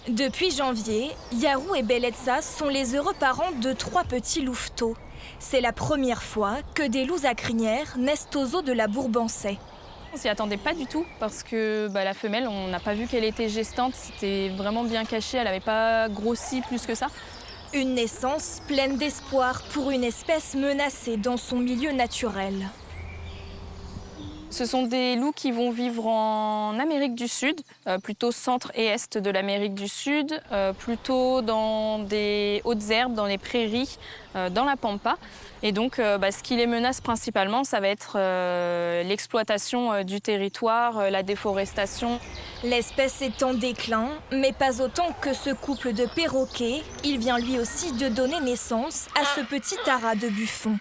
Depuis janvier, Yarou et Belletza sont les heureux parents de 3 petits louveteaux. C'est la première fois que des loups à crinière naissent aux eaux de la Bourbansais. On s'y attendait pas du tout parce que la femelle, on n'a pas vu qu'elle était gestante. C'était vraiment bien caché, elle n'avait pas grossi plus que ça. Une naissance pleine d'espoir pour une espèce menacée dans son milieu naturel. Ce sont des loups qui vont vivre en Amérique du Sud, plutôt centre et est de l'Amérique du Sud, plutôt dans des hautes herbes, dans les prairies, dans la pampa. Et donc, ce qui les menace principalement, ça va être l'exploitation du territoire, la déforestation. L'espèce est en déclin, mais pas autant que ce couple de perroquets. Il vient lui aussi de donner naissance à ce petit ara de Buffon.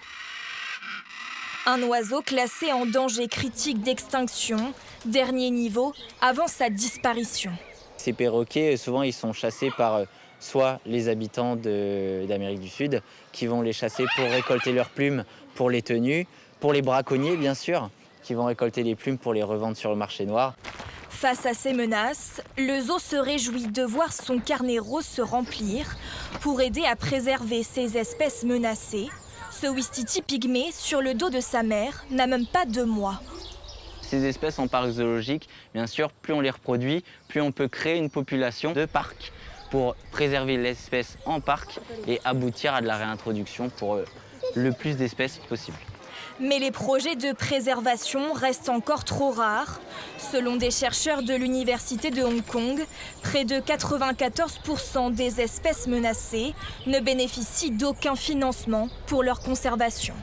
Un oiseau classé en danger critique d'extinction, dernier niveau, avant sa disparition. Ces perroquets, souvent, ils sont chassés par soit les habitants d'Amérique du Sud, qui vont les chasser pour récolter leurs plumes pour les tenues, pour les braconniers, bien sûr, qui vont récolter les plumes pour les revendre sur le marché noir. Face à ces menaces, le zoo se réjouit de voir son carnet rose se remplir pour aider à préserver ces espèces menacées. Ce ouistiti pygmée, sur le dos de sa mère, n'a même pas 2 mois. Ces espèces en parc zoologique, bien sûr, plus on les reproduit, plus on peut créer une population de parcs pour préserver l'espèce en parc et aboutir à de la réintroduction pour le plus d'espèces possible. Mais les projets de préservation restent encore trop rares. Selon des chercheurs de l'Université de Hong Kong, près de 94% des espèces menacées ne bénéficient d'aucun financement pour leur conservation.